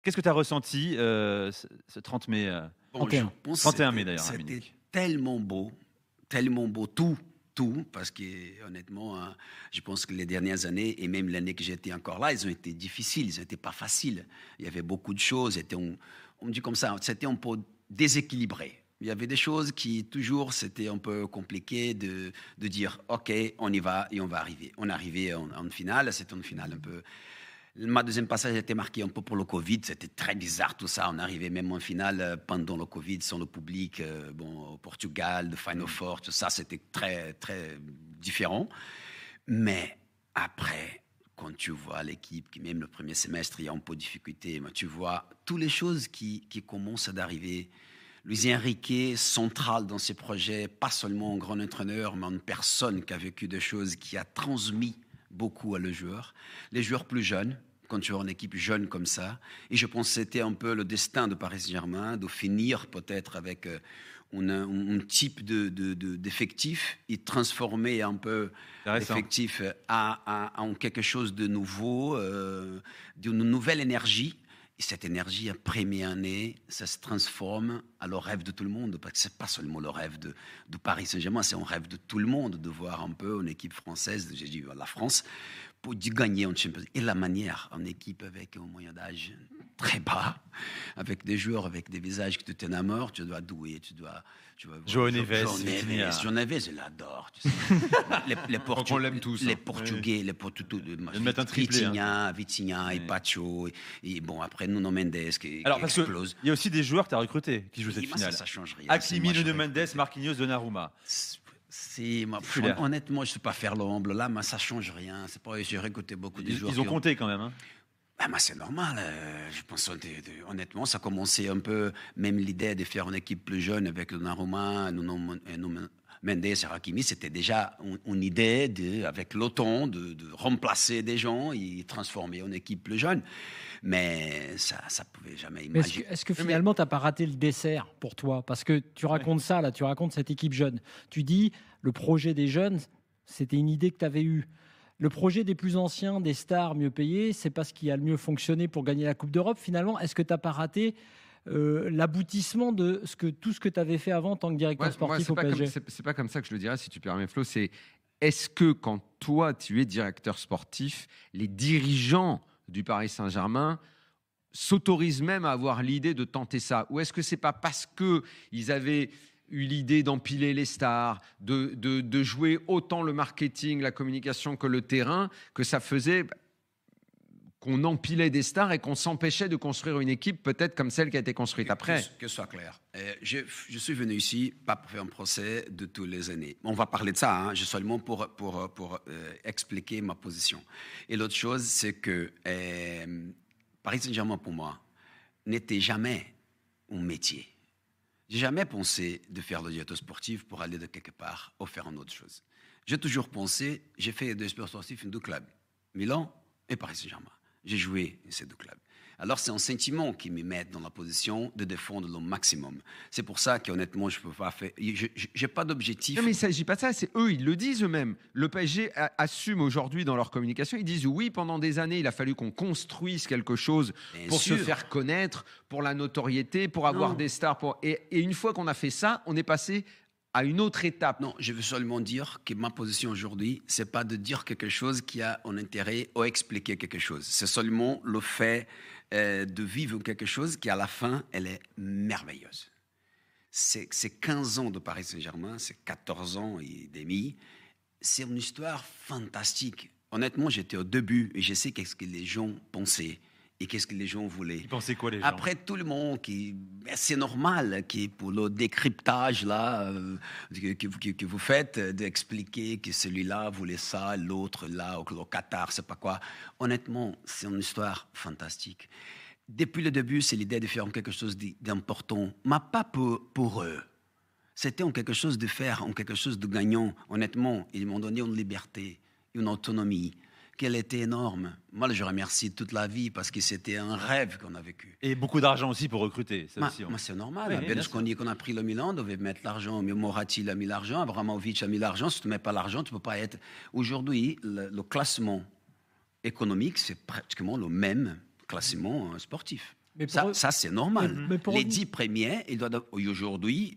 Qu'est-ce que tu as ressenti ce 30 mai Bon, je 31. pense que 31 mai d'ailleurs, à c'était Munich. tellement beau, tout, parce que honnêtement, hein, je pense que les dernières années, et même l'année que j'étais encore là, ils ont été difficiles, ils n'étaient pas faciles. Il y avait beaucoup de choses, on me dit comme ça, c'était un peu déséquilibré. Il y avait des choses qui, toujours, c'était un peu compliqué de dire, OK, on y va et on va arriver. On est arrivé en finale, c'était une finale un peu. Ma deuxième passage a été marqué un peu pour le Covid. C'était très bizarre tout ça. On arrivait même en finale pendant le Covid, sans le public. Bon, au Portugal, le Final Four, tout ça, c'était très, très différent. Mais après, quand tu vois l'équipe, qui même le premier semestre, il y a un peu de difficulté, mais tu vois toutes les choses qui commencent à arriver. Luis Enrique, central dans ses projets, pas seulement un grand entraîneur, mais une personne qui a vécu des choses, qui a transmis beaucoup à les joueurs plus jeunes, quand tu as une équipe jeune comme ça. Et je pense que c'était un peu le destin de Paris Saint-Germain, de finir peut-être avec un type d'effectif et transformer un peu Intéressant. l'effectif en quelque chose de nouveau, d'une nouvelle énergie. Et cette énergie, à première année, ça se transforme à le rêve de tout le monde. Parce que ce n'est pas seulement le rêve de Paris Saint-Germain, c'est un rêve de tout le monde de voir un peu une équipe française, j'ai dit la France, pour gagner en Champions League. Et la manière, en équipe avec un moyen d'âge très bas, avec des joueurs, avec des visages qui te t'énamorent, tu dois douer, tu dois João Neves, João Neves, je l'adore. Tu sais. On l'aime tous, Les hein. Portugais, de mettre un triplé, Vitinha, et Pacho, et bon, après Nuno Mendes qui Alors, parce explose. qu'il y a aussi des joueurs que tu as recrutés qui jouent cette Moi, finale. ça change rien. Hakimi, Moi, je Nuno recrute. Mendes, Marquinhos, Donnarumma. Honnêtement, je ne sais pas faire l'ombre là, mais ça ne change rien. C'est pas, j'ai recruté beaucoup de joueurs. Ils ont compté quand même. Hein. Moi, c'est normal. Je pense, honnêtement, ça a commencé un peu, même l'idée de faire une équipe plus jeune avec Donnarumma, Nuno Mendes et Hakimi, c'était déjà une idée, avec l'OTAN, de remplacer des gens et transformer une équipe plus jeune. Mais ça ne pouvait jamais Mais imaginer. est-ce que finalement, tu n'as pas raté le dessert pour toi? Parce que tu racontes ça, là, tu racontes cette équipe jeune. Tu dis, le projet des jeunes, c'était une idée que tu avais eue. Le projet des plus anciens, des stars mieux payés, c'est pas ce qui a le mieux fonctionné pour gagner la Coupe d'Europe. Finalement, est-ce que tu n'as pas raté l'aboutissement de tout ce que tu avais fait avant en tant que directeur sportif au PSG? C'est pas comme ça que je le dirais, si tu permets, Flo. C'est est-ce que quand toi, tu es directeur sportif, les dirigeants du Paris Saint-Germain s'autorisent même à avoir l'idée de tenter ça? Ou est-ce que c'est pas parce qu'ils avaient eu l'idée d'empiler les stars, de jouer autant le marketing, la communication que le terrain, que ça faisait qu'on empilait des stars et qu'on s'empêchait de construire une équipe peut-être comme celle qui a été construite après? Que ce soit clair. Je suis venu ici pas pour faire un procès de toutes les années. On va parler de ça, hein, seulement pour expliquer ma position. Et l'autre chose, c'est que Paris Saint-Germain, pour moi, n'était jamais un métier. J'ai jamais pensé de faire le directeur sportif pour aller de quelque part ou faire une autre chose. J'ai toujours pensé, j'ai fait des sports sportifs en deux clubs, Milan et Paris Saint-Germain. J'ai joué ces deux clubs. Alors, c'est un sentiment qui me met dans la position de défendre le maximum. C'est pour ça qu'honnêtement, je ne peux pas faire. Je n'ai pas d'objectif. Non, mais il ne s'agit pas de ça. C'est eux, ils le disent eux-mêmes. Le PSG assume aujourd'hui dans leur communication. Ils disent oui, pendant des années, il a fallu qu'on construise quelque chose pour se faire connaître, pour la notoriété, pour avoir des stars. Et une fois qu'on a fait ça, on est passé à une autre étape. Non, je veux seulement dire que ma position aujourd'hui, ce n'est pas de dire quelque chose qui a un intérêt ou expliquer quelque chose. C'est seulement le fait de vivre quelque chose qui, à la fin, elle est merveilleuse. C'est 15 ans de Paris Saint-Germain, c'est 14 ans et demi. C'est une histoire fantastique. Honnêtement, j'étais au début et je sais qu'est-ce que les gens pensaient. Et qu'est-ce que les gens voulaient? Ils pensaient quoi, les gens? Après, tout le monde, c'est normal pour le décryptage là, que vous faites, d'expliquer que celui-là voulait ça, l'autre là, au Qatar, c'est pas quoi. Honnêtement, c'est une histoire fantastique. Depuis le début, c'est l'idée de faire quelque chose d'important, mais pas pour eux. C'était en quelque chose de faire, en quelque chose de gagnant. Honnêtement, ils m'ont donné une liberté, une autonomie, qu'elle était énorme. Moi, je remercie toute la vie parce que c'était un rêve qu'on a vécu. Et beaucoup d'argent aussi pour recruter. C'est normal. Oui, Berlusconi, qu'on a pris le Milan, devait mettre l'argent. Moratti a mis l'argent. Abramovich a mis l'argent. Si tu ne mets pas l'argent, tu ne peux pas être... Aujourd'hui, le classement économique, c'est pratiquement le même classement sportif. Mais pour- Ça, c'est normal. Mais pour Les revenir- 10 premiers, aujourd'hui,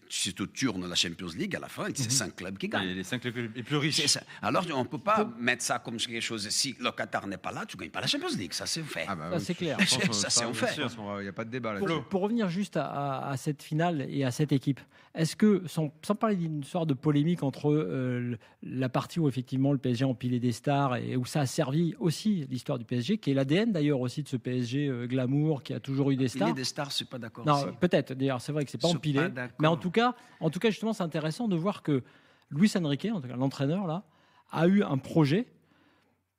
si tu tournes la Champions League, à la fin, c'est 5 clubs qui gagnent. Les 5 les plus riches. C'est ça. Alors, on ne peut pas mettre ça comme quelque chose. Si le Qatar n'est pas là, tu ne gagnes pas la Champions League. Ça, c'est fait. Ah bah Ça, oui, c'est clair. je pense, Ça, c'est en fait. Il n'y a pas de débat là-dessus. Pour revenir juste à cette finale et à cette équipe, est-ce que, sans parler d'une sorte de polémique entre la partie où effectivement le PSG a empilé des stars et où ça a servi aussi l'histoire du PSG, qui est l'ADN d'ailleurs aussi de ce PSG glamour qui a toujours eu des Il y stars. a des stars, je ne suis pas d'accord. Non, aussi. peut-être. D'ailleurs, c'est vrai que c'est pas Je suis empilé. pas d'accord. Mais en tout cas, justement, c'est intéressant de voir que Luis Enrique, en tout cas l'entraîneur là, a eu un projet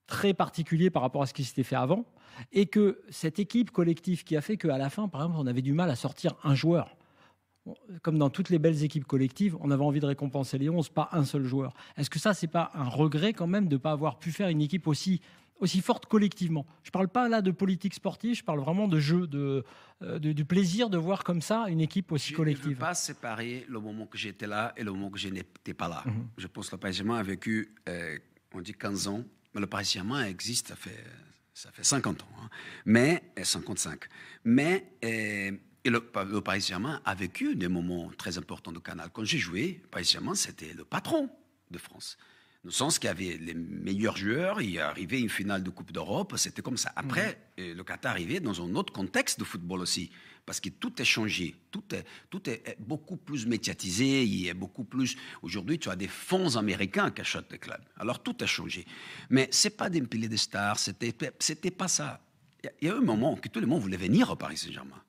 très particulier par rapport à ce qui s'était fait avant, et que cette équipe collective qui a fait qu'à la fin, par exemple, on avait du mal à sortir un joueur. Comme dans toutes les belles équipes collectives, on avait envie de récompenser les 11, pas un seul joueur. Est-ce que ça, c'est pas un regret quand même de ne pas avoir pu faire une équipe aussi forte collectivement? Je ne parle pas là de politique sportive, je parle vraiment de jeu, du plaisir de voir comme ça une équipe aussi Je ne collective. veux pas séparer le moment que j'étais là et le moment que je n'étais pas là. Mhm. Je pense que le Paris Saint-Germain a vécu, on dit 15 ans, mais le Paris Saint-Germain existe, ça fait 50 ans, hein. Mais 55. Mais et le Paris Saint-Germain a vécu des moments très importants de Canal. Quand j'ai joué, le Paris Saint-Germain, c'était le patron de France. Dans le sens qu'il y avait les meilleurs joueurs, il arrivait une finale de Coupe d'Europe, c'était comme ça. Après, le Qatar arrivait dans un autre contexte de football aussi, parce que tout est changé, tout est beaucoup plus médiatisé, il y a beaucoup plus... Aujourd'hui, tu as des fonds américains qui achètent les clubs. Alors, tout a changé. Mais ce n'est pas d'empiler des stars, c'était pas ça. Il y a eu un moment que tout le monde voulait venir au Paris Saint-Germain.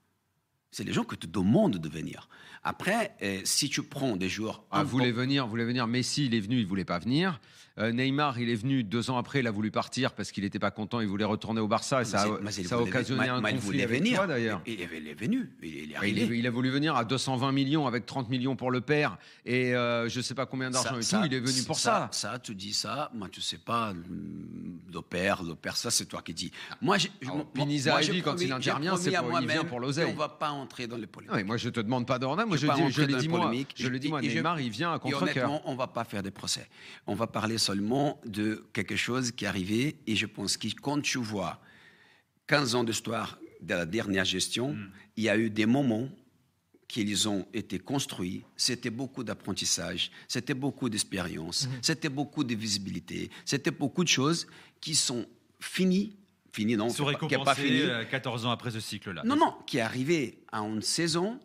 C'est les gens que te demandent de venir. Après, si tu prends des joueurs... Voulait venir. Messi, il est venu, il voulait pas venir. Neymar, il est venu 2 ans après, il a voulu partir parce qu'il n'était pas content, il voulait retourner au Barça. Et ça a occasionné un conflit avec toi, d'ailleurs. Il est venu, il est Il arrivé. a voulu venir à 220 millions avec 30 millions pour le père et je ne sais pas combien d'argent et tout. Il est venu pour ça. Ça, tu dis ça. Moi, tu sais pas. Le père, ça, c'est toi qui dis. Moi, Piniza a dit quand il intervient, il vient pour l'oseille. On va pas entrer dans les polémiques. Oui, moi, je te demande pas d'ordre. Moi, je le dis moi. Neymar, il vient à contre-cœur. Honnêtement, on va pas faire des procès. On va parler seulement de quelque chose qui est arrivé. Et je pense que quand tu vois 15 ans d'histoire de la dernière gestion, il y a eu des moments qu'ils ont été construits, c'était beaucoup d'apprentissage, c'était beaucoup d'expérience, c'était beaucoup de visibilité, c'était beaucoup de choses qui sont finies. Non, Ils sont qui n'est pas fini. 14 ans après ce cycle-là. Non, qui est arrivé à une saison,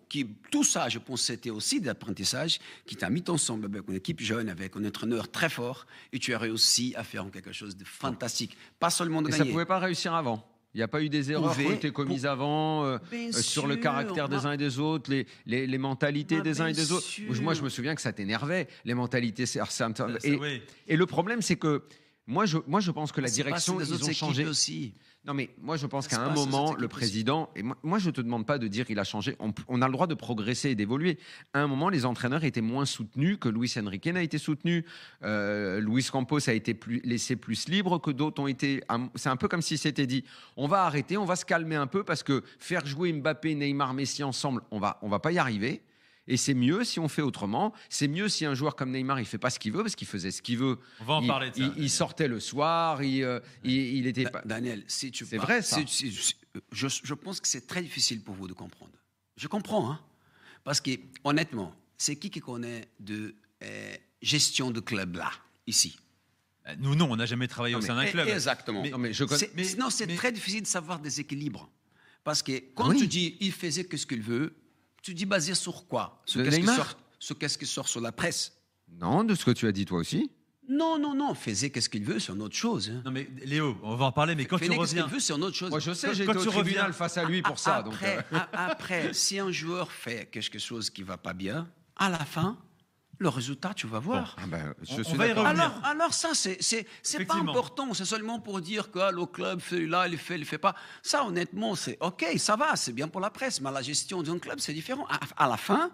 tout ça, je pense, c'était aussi d'apprentissage, qui t'a mis ensemble avec une équipe jeune, avec un entraîneur très fort, et tu as réussi à faire quelque chose de fantastique. Pas seulement de Et ça gagner. ne pouvait pas réussir avant. Il n'y a pas eu des erreurs qui ont été commises avant sur le caractère des uns et des autres, les mentalités des uns et des autres. Moi, je me souviens que ça t'énervait, les mentalités. Et le problème, c'est que moi, je pense que la direction, ils ont changé. Aussi. Non, mais moi, je pense qu'à un moment, le président, et moi, je ne te demande pas de dire qu'il a changé, on a le droit de progresser et d'évoluer. À un moment, les entraîneurs étaient moins soutenus que Luis Enrique n'a été soutenu. Luis Campos a été laissé plus libre que d'autres ont été. C'est un peu comme si c'était dit, on va arrêter, on va se calmer un peu, parce que faire jouer Mbappé, Neymar, Messi ensemble, on va pas y arriver. Et c'est mieux si on fait autrement. C'est mieux si un joueur comme Neymar, il fait pas ce qu'il veut, parce qu'il faisait ce qu'il veut. On va en parler de ça. Il sortait le soir, il était pas... Daniel, si tu c'est vrai, ça. Je pense que c'est très difficile pour vous de comprendre. Je comprends, hein, parce que honnêtement, c'est qui connaît de gestion de club là, ici? Nous, non, on n'a jamais travaillé au sein d'un club. Exactement. C'est très difficile de savoir des équilibres. Parce que quand tu dis il faisait que ce qu'il veut, tu dis basé sur quoi? Sur qu'est-ce qui sort sur la presse? Non, de ce que tu as dit toi aussi. Non, faisait qu'est-ce qu'il veut, c'est une autre chose. Hein. Non mais Léo, on va en parler, mais quand tu qu'est-ce qu'il reviens... veut, c'est une autre chose. Moi je sais, Quand j'ai été au tu tribunal reviens- face à lui pour ça. Après, si un joueur fait quelque chose qui va pas bien, à la fin, le résultat, tu vas voir. Je suis on va y d'accord. revenir. Alors ça, c'est pas Effectivement. important. C'est seulement pour dire que le club fait là, il fait pas. Ça, honnêtement, c'est OK, ça va, c'est bien pour la presse. Mais la gestion d'un club, c'est différent. À la fin,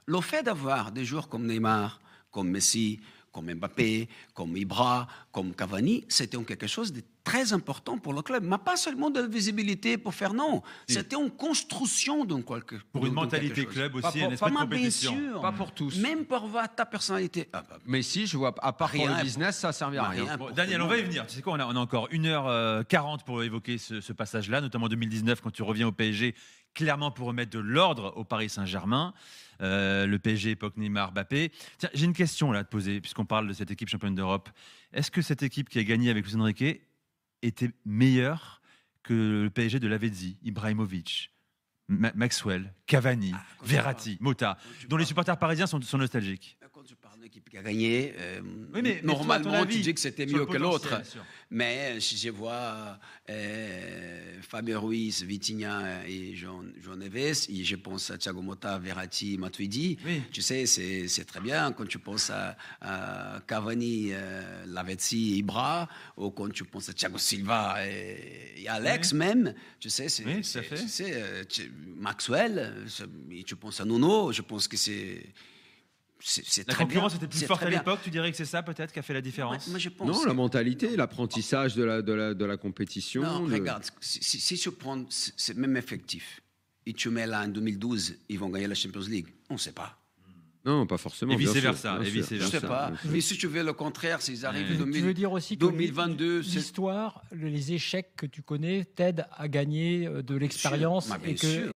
le fait d'avoir des joueurs comme Neymar, comme Messi, comme Mbappé, comme Ibra, comme Cavani, c'était quelque chose de très important pour le club. Mais pas seulement de visibilité pour faire, non. C'était une construction d'un quelque chose. Pour une mentalité club aussi, un esprit de Pas mal, bien compétition. sûr. Pas pour tous. Même pour voir ta personnalité. Mais si, je vois, à part pour Rien, le business, ça ne servait à rien. Bon, Daniel, on va y venir. Tu sais quoi, on a encore 1h40 pour évoquer ce passage-là, notamment 2019, quand tu reviens au PSG, clairement pour remettre de l'ordre au Paris Saint-Germain. Le PSG époque Neymar, Mbappé. Tiens, j'ai une question là à te poser, puisqu'on parle de cette équipe championne d'Europe. Est-ce que cette équipe qui a gagné avec Luis Enrique était meilleure que le PSG de Lavezzi, Ibrahimovic, Maxwell, Cavani, Verratti, Mota, dont les supporters parisiens sont nostalgiques? Quand tu parles d'une équipe qui a gagné, Oui, mais normalement, toi, ton avis tu dis que c'était sur le mieux que potentiel, l'autre. bien sûr. Mais si je vois Fabio Ruiz, Vitinha et Jean Neves, et je pense à Thiago Motta, Verratti, Matuidi, Oui. tu sais, c'est très bien. Quand tu penses à Cavani, Lavezzi, Ibra, ou quand tu penses à Thiago Silva et Alex même, tu sais, Oui, tout à fait. tu sais, Maxwell, et tu penses à Nuno, je pense que c'est La très concurrence bien. était plus C'est forte très à bien. l'époque, tu dirais que c'est ça peut-être qui a fait la différence? Moi, je pense Non, que- la mentalité, l'apprentissage de la compétition. Non, regarde, si tu prends ce même effectif et tu mets là en 2012, ils vont gagner la Champions League. On ne sait pas. Non, pas forcément. Et bien sûr, vice-versa, bien et sûr, vice-versa. Je ne sais bien pas. sûr. Mais si tu veux le contraire, s'ils arrivent en Tu veux dire aussi que 2022, c'est- l'histoire, les échecs que tu connais t'aident à gagner de l'expérience Bah, bien et que sûr.